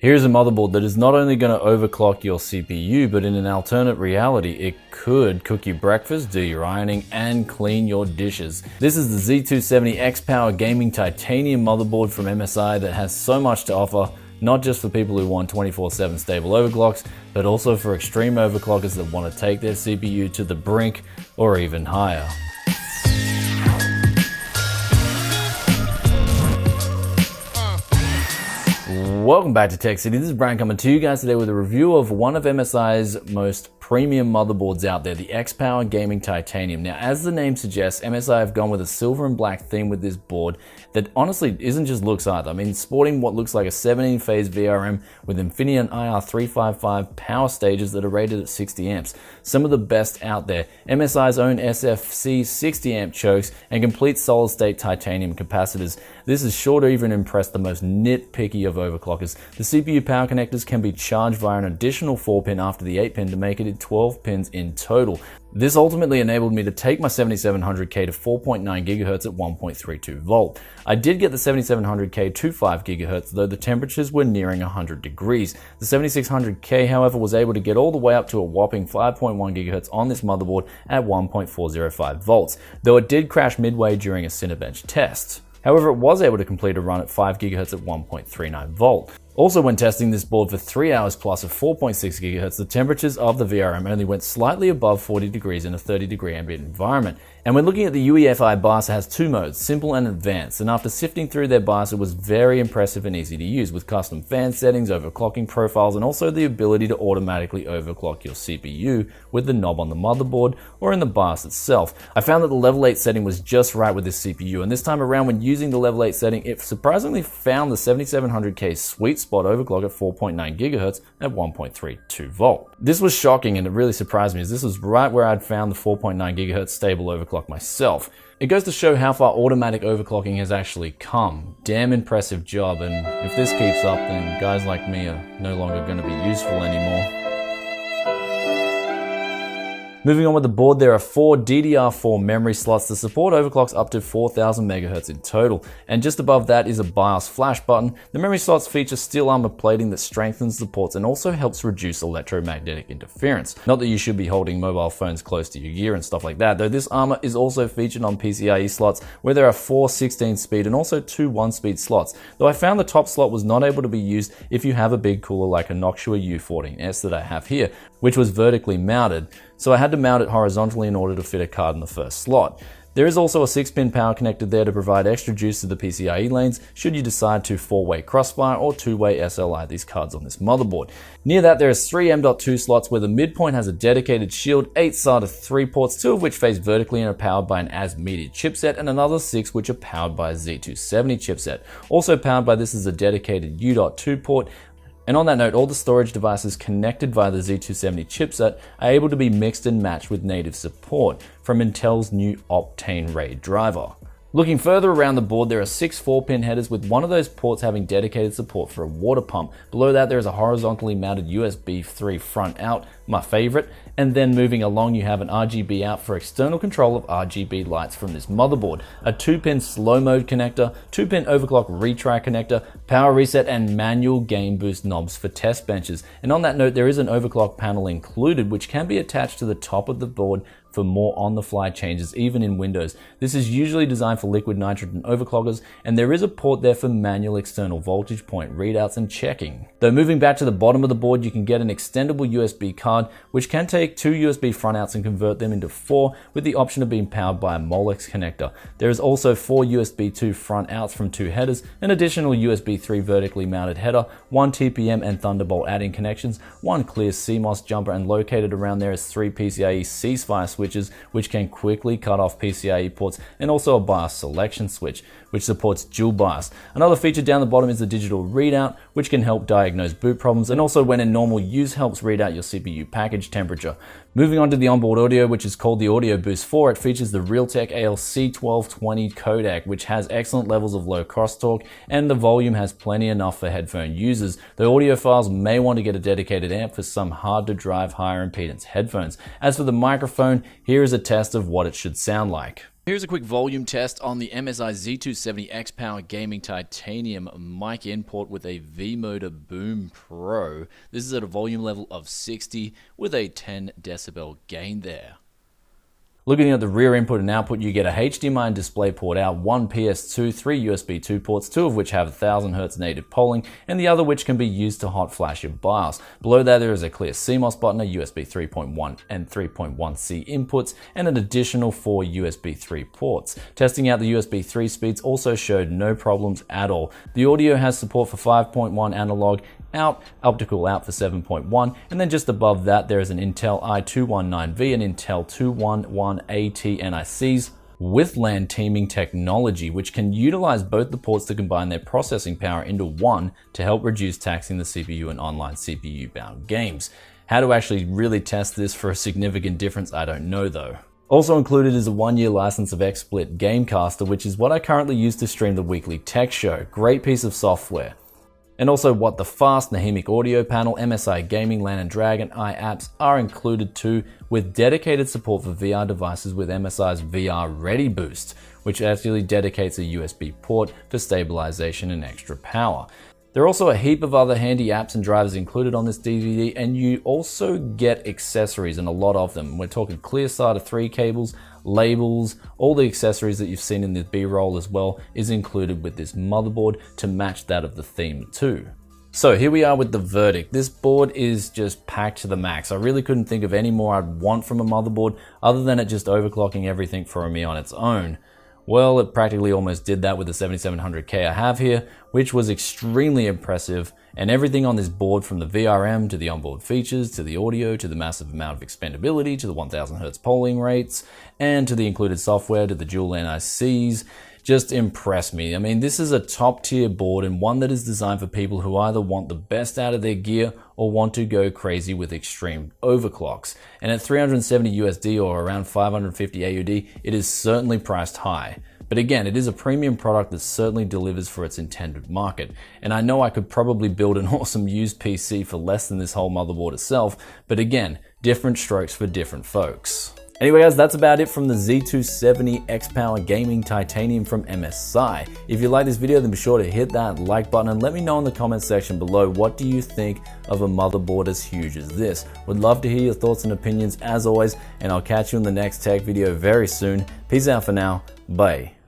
Here's a motherboard that is not only going to overclock your CPU, but in an alternate reality, it could cook you breakfast, do your ironing, and clean your dishes. This is the Z270 Xpower Gaming Titanium motherboard from MSI that has so much to offer, not just for people who want 24/7 stable overclocks, but also for extreme overclockers that want to take their CPU to the brink or even higher. Welcome back to Tech City. This is Brian coming to you guys today with a review of one of MSI's most premium motherboards out there, the Xpower Gaming Titanium. Now, as the name suggests, MSI have gone with a silver and black theme with this board that honestly isn't just looks either. I mean, sporting what looks like a 17-phase VRM with Infineon IR355 power stages that are rated at 60 amps. Some of the best out there. MSI's own SFC 60 amp chokes and complete solid state titanium capacitors. This is sure to even impress the most nitpicky of overclockers. The CPU power connectors can be charged via an additional 4-pin after the 8-pin to make it 12 pins in total. This ultimately enabled me to take my 7700K to 4.9 GHz at 1.32 volt. I did get the 7700K to 5 GHz, though the temperatures were nearing 100 degrees. The 7600K, however, was able to get all the way up to a whopping 5.1 GHz on this motherboard at 1.405 volts, though it did crash midway during a Cinebench test. However, it was able to complete a run at 5 GHz at 1.39 volt. Also, when testing this board for 3 hours plus at 4.6 GHz, the temperatures of the VRM only went slightly above 40 degrees in a 30-degree ambient environment. And when looking at the UEFI BIOS, it has two modes, simple and advanced, and after sifting through their BIOS, it was very impressive and easy to use, with custom fan settings, overclocking profiles, and also the ability to automatically overclock your CPU with the knob on the motherboard or in the BIOS itself. I found that the level 8 setting was just right with this CPU, and this time around when using the level 8 setting, it surprisingly found the 7700K sweet spot overclock at 4.9 GHz at 1.32 volt. This was shocking and it really surprised me, as this was right where I'd found the 4.9 GHz stable overclock myself. It goes to show how far automatic overclocking has actually come. Damn impressive job, and if this keeps up, then guys like me are no longer going to be useful anymore. Moving on with the board, there are 4 DDR4 memory slots to support overclocks up to 4000 MHz in total, and just above that is a BIOS flash button. The memory slots feature steel armor plating that strengthens the ports and also helps reduce electromagnetic interference. Not that you should be holding mobile phones close to your ear and stuff like that, though this armor is also featured on PCIe slots where there are 4 16-speed and also 2 1-speed slots, though I found the top slot was not able to be used if you have a big cooler like a Noctua U14S that I have here, which was vertically mounted, so I had to mount it horizontally in order to fit a card in the first slot. There is also a 6-pin power connector there to provide extra juice to the PCIe lanes should you decide to 4-way crossfire or 2-way SLI these cards on this motherboard. Near that there is 3 M.2 slots where the midpoint has a dedicated shield, 8 SATA 3 ports, 2 of which face vertically and are powered by an as-needed chipset, and another 6 which are powered by a Z270 chipset. Also powered by this is a dedicated U.2 port. And on that note, all the storage devices connected via the Z270 chipset are able to be mixed and matched with native support from Intel's new Optane Ray driver. Looking further around the board, there are 6 4-pin headers with one of those ports having dedicated support for a water pump. Below that there is a horizontally mounted USB 3 front out, my favorite, and then moving along you have an RGB out for external control of RGB lights from this motherboard, a 2-pin slow mode connector, 2-pin overclock retry connector, power reset, and manual gain boost knobs for test benches. And on that note, there is an overclock panel included which can be attached to the top of the board for more on-the-fly changes, even in Windows. This is usually designed for liquid nitrogen overclockers, and there is a port there for manual external voltage point readouts and checking. Though moving back to the bottom of the board, you can get an extendable USB card, which can take 2 USB front outs and convert them into 4, with the option of being powered by a Molex connector. There is also 4 USB 2 front outs from 2 headers, an additional USB 3 vertically mounted header, 1 TPM and Thunderbolt add-in connections, 1 clear CMOS jumper, and located around there is 3 PCIe ceasefire switches, which can quickly cut off PCIe ports, and also a BIOS selection switch, which supports dual BIOS. Another feature down the bottom is the digital readout, which can help diagnose boot problems, and also when in normal use helps read out your CPU package temperature. Moving on to the onboard audio, which is called the Audio Boost 4, it features the Realtek ALC1220 codec, which has excellent levels of low crosstalk, and the volume has plenty enough for headphone users. The audiophiles may want to get a dedicated amp for some hard to drive higher impedance headphones. As for the microphone, here is a test of what it should sound like. Here's a quick volume test on the MSI Z270 Xpower Gaming Titanium mic input with a V-Motor Boom Pro. This is at a volume level of 60 with a 10 decibel gain there. Looking at the rear input and output, you get a HDMI and DisplayPort out, one PS2, three USB 2 ports, two of which have 1000Hz native polling, and the other which can be used to hot flash your BIOS. Below that there is a clear CMOS button, a USB 3.1 and 3.1C inputs, and an additional 4 USB 3 ports. Testing out the USB 3 speeds also showed no problems at all. The audio has support for 5.1 analog out, optical out for 7.1, and then just above that there is an Intel i219V and Intel 211AT NICs with LAN teaming technology, which can utilize both the ports to combine their processing power into one to help reduce taxing the CPU in online CPU-bound games. How to actually really test this for a significant difference, I don't know though. Also included is a 1-year license of XSplit Gamecaster, which is what I currently use to stream the weekly tech show. Great piece of software. And also What the Fast, Nahimic Audio Panel, MSI Gaming, LAN and Dragon Eye apps are included too, with dedicated support for VR devices with MSI's VR Ready Boost, which actually dedicates a USB port for stabilization and extra power. There are also a heap of other handy apps and drivers included on this DVD, and you also get accessories, and a lot of them. We're talking clear SATA 3 cables, labels, all the accessories that you've seen in the B-roll as well is included with this motherboard to match that of the theme too. So here we are with the verdict. This board is just packed to the max. I really couldn't think of any more I'd want from a motherboard other than it just overclocking everything for me on its own. Well, it practically almost did that with the 7700K I have here, which was extremely impressive, and everything on this board from the VRM to the onboard features, to the audio, to the massive amount of expandability, to the 1000Hz polling rates, and to the included software, to the dual NICs, just impressed me. I mean, this is a top tier board and one that is designed for people who either want the best out of their gear or want to go crazy with extreme overclocks. And at 370 USD or around 550 AUD, it is certainly priced high. But again, it is a premium product that certainly delivers for its intended market. And I know I could probably build an awesome used PC for less than this whole motherboard itself, but again, different strokes for different folks. Anyway guys, that's about it from the Z270 Xpower Gaming Titanium from MSI. If you like this video, then be sure to hit that like button and let me know in the comments section below, what do you think of a motherboard as huge as this? Would love to hear your thoughts and opinions as always, and I'll catch you in the next tech video very soon. Peace out for now. Bye.